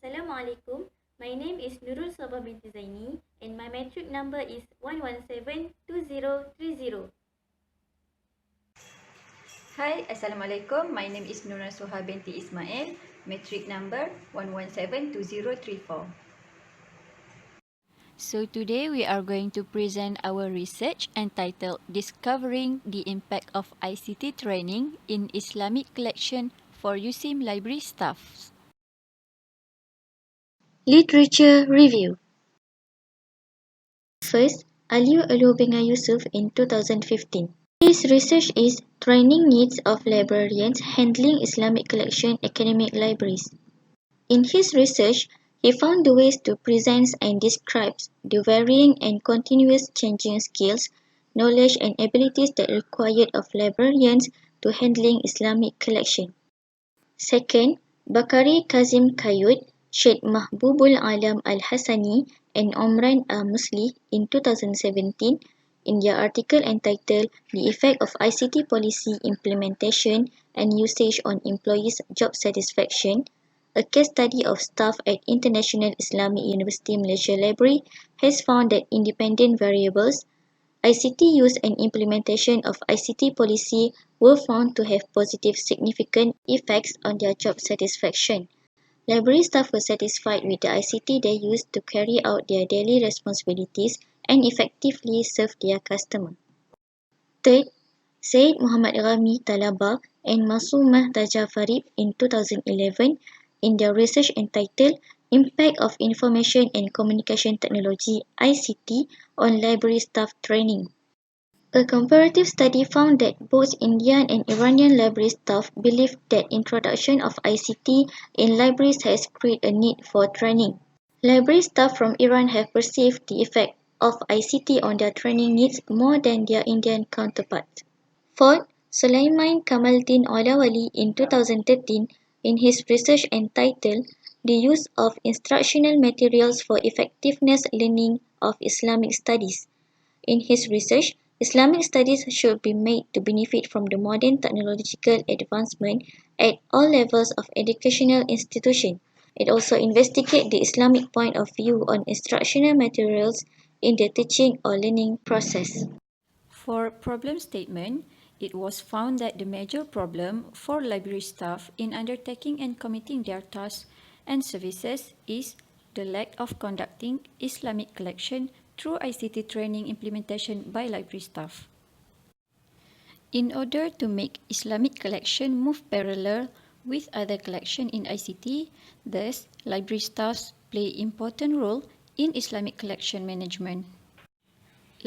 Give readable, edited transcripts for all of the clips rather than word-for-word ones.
Assalamualaikum. My name is Nurul Sabah binti Zaini and my matric number is 1172030. Hi, Assalamualaikum. My name is Nurul Suha binti Ismail, matric number 1172034. So today we are going to present our research entitled Discovering the Impact of ICT Training in Islamic Collection for USIM Library Staff. Literature Review. First, Aliyu Alubinga Yusuf in 2015. His research is Training Needs of Librarians Handling Islamic Collection Academic Libraries. In his research, he found the ways to present and describe the varying and continuous changing skills, knowledge and abilities that are required of librarians to handling Islamic collection. Second, Bakari Kazim Kayut, Sheikh Mahbubul Alam Al-Hassani and Omran Musli in 2017 in their article entitled The Effect of ICT Policy Implementation and Usage on Employees' Job Satisfaction, a case study of staff at International Islamic University Malaysia Library has found that independent variables, ICT use and implementation of ICT policy were found to have positive significant effects on their job satisfaction. Library staff were satisfied with the ICT they used to carry out their daily responsibilities and effectively serve their customer. Third, Said Muhammad Rami Talaba and Masumah Tajafarib in 2011 in their research entitled Impact of Information and Communication Technology ICT on Library Staff Training. A comparative study found that both Indian and Iranian library staff believe that introduction of ICT in libraries has created a need for training. Library staff from Iran have perceived the effect of ICT on their training needs more than their Indian counterparts. Fourth, Sulaiman Kamaldeen Olawali in 2013 in his research entitled The Use of Instructional Materials for Effectiveness Learning of Islamic Studies. In his research, Islamic studies should be made to benefit from the modern technological advancement at all levels of educational institutions. It also investigates the Islamic point of view on instructional materials in the teaching or learning process. For problem statement, it was found that the major problem for library staff in undertaking and committing their tasks and services is the lack of conducting Islamic collection through ICT training implementation by library staff. In order to make Islamic collection move parallel with other collection in ICT, thus library staffs play important role in Islamic collection management.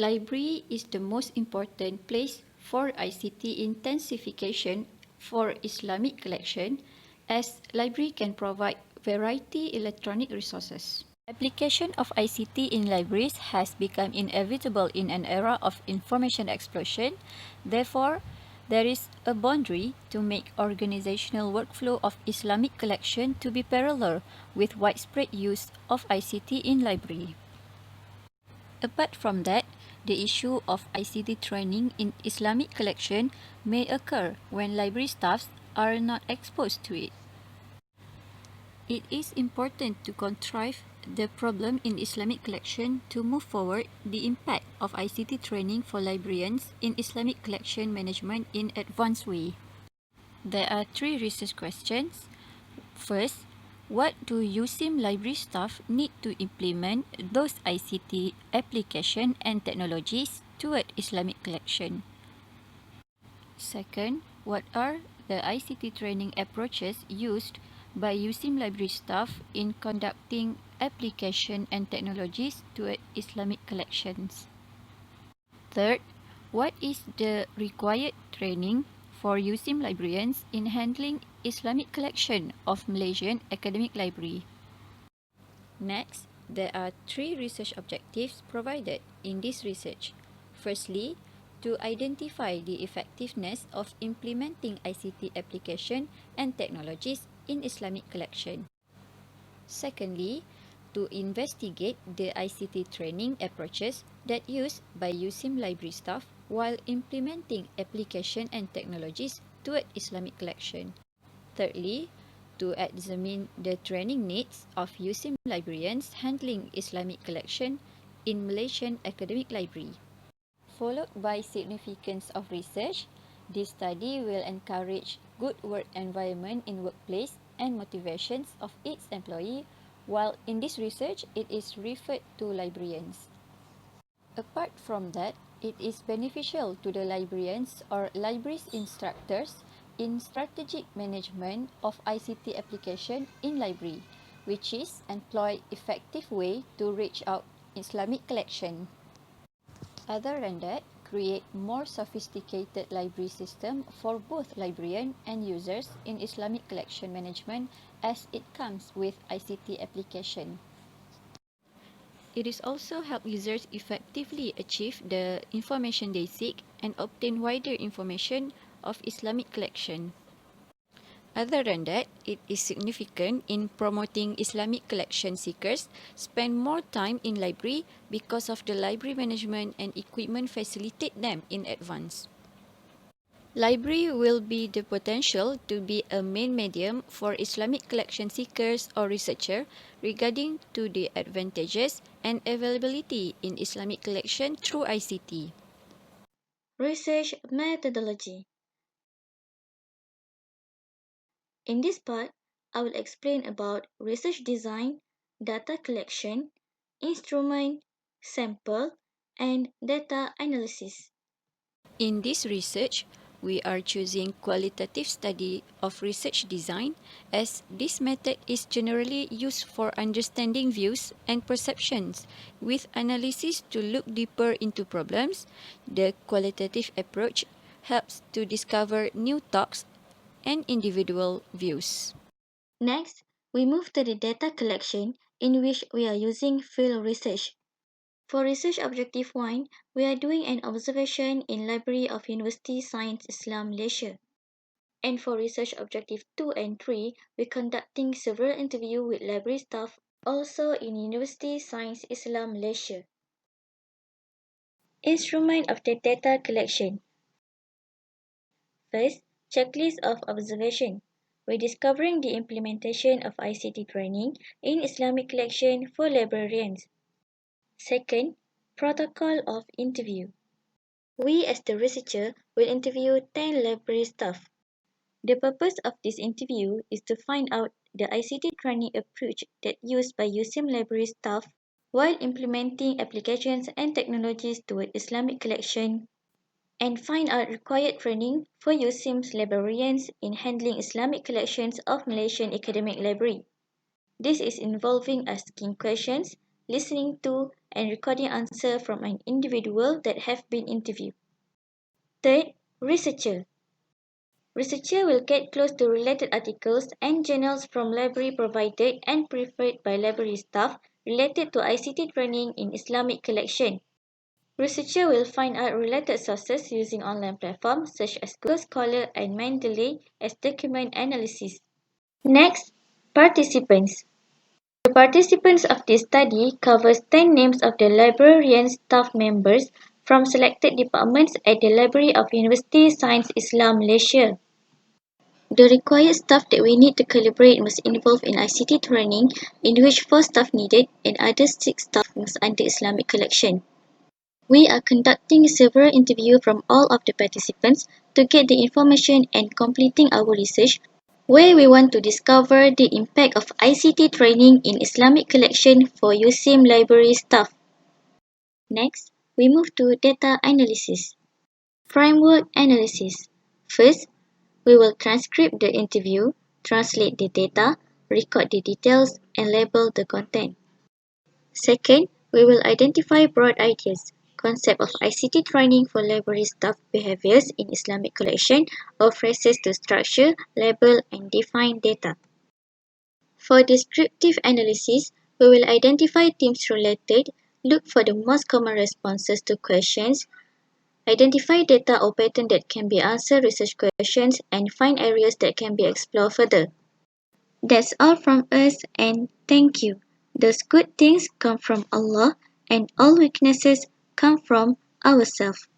Library is the most important place for ICT intensification for Islamic collection, as library can provide variety electronic resources. Application of ICT in libraries has become inevitable in an era of information explosion. Therefore, there is a boundary to make organizational workflow of Islamic collection to be parallel with widespread use of ICT in library. Apart from that, the issue of ICT training in Islamic collection may occur when library staffs are not exposed to it. It is important to contrive the problem in Islamic collection to move forward the impact of ICT training for librarians in Islamic collection management in advanced way. There are 3 research questions. First, what do USIM library staff need to implement those ICT application and technologies toward Islamic collection? Second, what are the ICT training approaches used by USIM library staff in conducting application and technologies toward Islamic collections? Third, what is the required training for USIM librarians in handling Islamic collection of Malaysian academic library? Next, there are 3 research objectives provided in this research. Firstly, to identify the effectiveness of implementing ICT application and technologies in Islamic collection. Secondly, to investigate the ICT training approaches that used by USIM library staff while implementing application and technologies toward Islamic collection. Thirdly, to examine the training needs of USIM librarians handling Islamic collection in Malaysian Academic Library. Followed by significance of research, this study will encourage good work environment in workplace and motivations of its employee, while in this research it is referred to librarians. Apart from that, it is beneficial to the librarians or libraries instructors in strategic management of ICT application in library, which is employ effective way to reach out Islamic collection. Other than that, create more sophisticated library system for both librarian and users in Islamic collection management as it comes with ICT application. It is also help users effectively achieve the information they seek and obtain wider information of Islamic collection. Other than that, it is significant in promoting Islamic collection seekers spend more time in library because of the library management and equipment facilitate them in advance. Library will be the potential to be a main medium for Islamic collection seekers or researcher regarding to the advantages and availability in Islamic collection through ICT. Research methodology. In this part, I will explain about research design, data collection, instrument, sample, and data analysis. In this research, we are choosing qualitative study of research design as this method is generally used for understanding views and perceptions with analysis to look deeper into problems. The qualitative approach helps to discover new thoughts and individual views. Next, we move to the data collection in which we are using field research. For research objective 1, we are doing an observation in Library of University Science Islam Malaysia. And for research objective 2 and 3, we're conducting several interviews with library staff also in University Science Islam Malaysia. Instrument of the data collection. First, checklist of observation. We're discovering the implementation of ICT training in Islamic collection for librarians. Second, protocol of interview. We as the researcher will interview 10 library staff. The purpose of this interview is to find out the ICT training approach that used by USIM library staff while implementing applications and technologies toward Islamic collection, and find out required training for USIM's librarians in handling Islamic collections of Malaysian Academic Library. This is involving asking questions, listening to, and recording answers from an individual that have been interviewed. Third, researcher. Researcher will get close to related articles and journals from library provided and preferred by library staff related to ICT training in Islamic collection. Researcher will find out related sources using online platforms such as Google Scholar and Mendeley as document analysis. Next, participants. The participants of this study covers 10 names of the librarian staff members from selected departments at the Library of University Science Islam Malaysia. The required staff that we need to collaborate must involve in ICT training, in which 4 staff needed and other 6 staff must under Islamic collection. We are conducting several interviews from all of the participants to get the information and completing our research, where we want to discover the impact of ICT training in Islamic collection for USIM library staff. Next, we move to data analysis. Framework analysis. First, we will transcribe the interview, translate the data, record the details, and label the content. Second, we will identify broad ideas, concept of ICT training for library staff behaviors in Islamic collection, or phrases to structure, label, and define data. For descriptive analysis, we will identify themes related, look for the most common responses to questions, identify data or pattern that can be answered research questions, and find areas that can be explored further. That's all from us, and thank you. Those good things come from Allah, and all weaknesses come from ourselves.